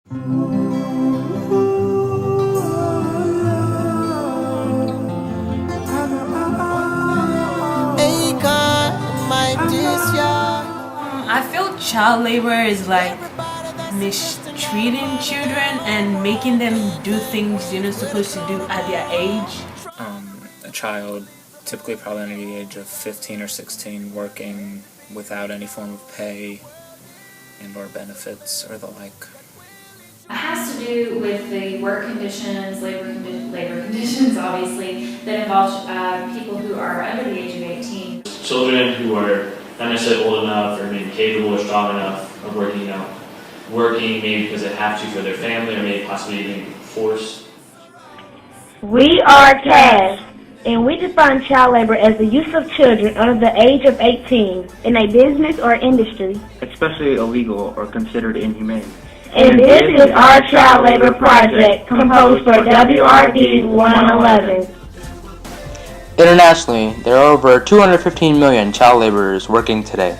I feel child labor is like mistreating children and making them do things they're not supposed to do at their age. A child, typically probably under the age of 15 or 16, working without any form of pay and or benefits or the like. It has to do with the work conditions, labor conditions, obviously, that involve people who are under the age of 18. Children who are not necessarily old enough or maybe capable or strong enough of working, working maybe because they have to for their family or maybe possibly being forced. We are KAAS, and we define child labor as the use of children under the age of 18 in a business or industry, especially illegal or considered inhumane. And this is our child labor project composed for WRD111. Internationally, there are over 215 million child laborers working today.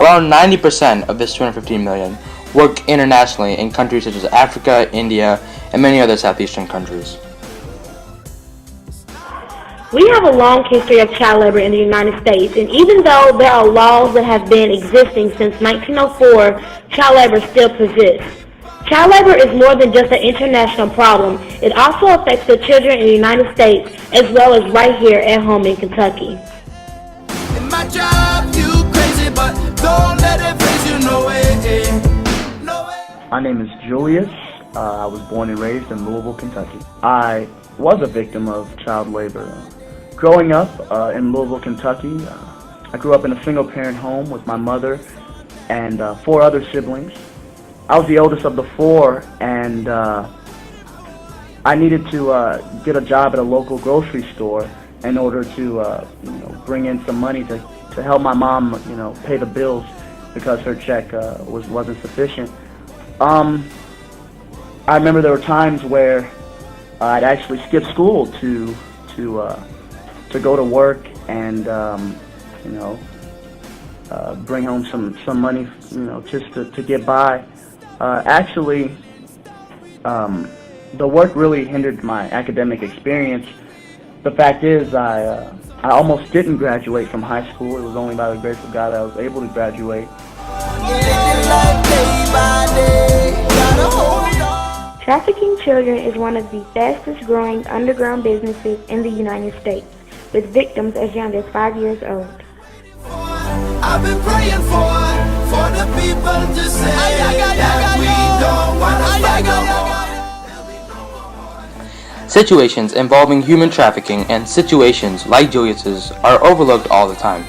Around 90% of this 215 million work internationally in countries such as Africa, India, and many other Southeastern countries. We have a long history of child labor in the United States, and even though there are laws that have been existing since 1904, child labor still persists. Child labor is more than just an international problem. It also affects the children in the United States as well as right here at home in Kentucky. My name is Julius. I was born and raised in Louisville, Kentucky. I was a victim of child labor. Growing up in Louisville, Kentucky, I grew up in a single-parent home with my mother and 4 other siblings. I was the oldest of the 4, and I needed to get a job at a local grocery store in order to bring in some money to help my mom pay the bills because her check wasn't sufficient. I remember there were times where I'd actually skip school to go to work and bring home some money, just to get by. Actually, the work really hindered my academic experience. The fact is, I almost didn't graduate from high school. It was only by the grace of God that I was able to graduate. Trafficking children is one of the fastest growing underground businesses in the United States, with victims as young as 5 years old. I've been praying for the people to say that we don't want to fight no more. Situations involving human trafficking and situations like Julius's are overlooked all the time.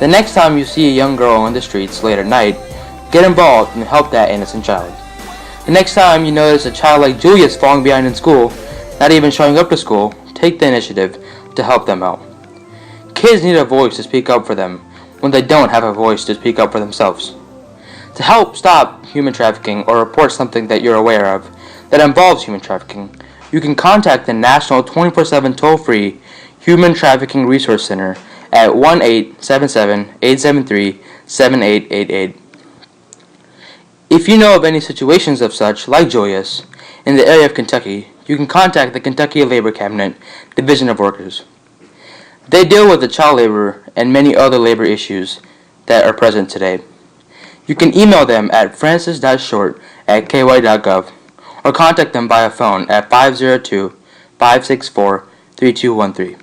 The next time you see a young girl in the streets late at night, get involved and help that innocent child. The next time you notice a child like Julius falling behind in school, not even showing up to school, take the initiative to help them out. Kids need a voice to speak up for them when they don't have a voice to speak up for themselves. To help stop human trafficking or report something that you're aware of that involves human trafficking, you can contact the National 24/7 toll-free Human Trafficking Resource Center at 1-877-873-7888. If you know of any situations of such, like Julius, in the area of Kentucky, you can contact the Kentucky Labor Cabinet Division of Workers. They deal with the child labor and many other labor issues that are present today. You can email them at francis.short@ky.gov or contact them via phone at 502-564-3213.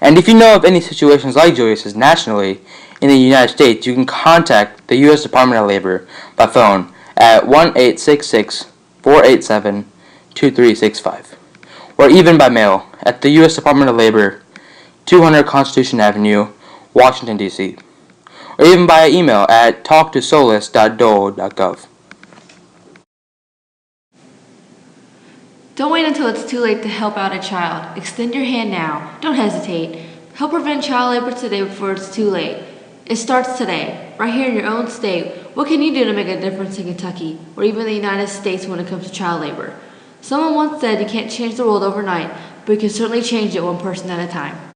And if you know of any situations like Julius's nationally in the United States, you can contact the U.S. Department of Labor by phone at 1-866-487-2365 or even by mail at the U.S. Department of Labor, 200 Constitution Avenue, Washington, D.C., or even by email at talktosolus.dole.gov. Don't wait until it's too late to help out a child. Extend your hand now. Don't hesitate. Help prevent child labor today before it's too late. It starts today, right here in your own state. What can you do to make a difference in Kentucky, or even the United States when it comes to child labor? Someone once said you can't change the world overnight, but you can certainly change it one person at a time.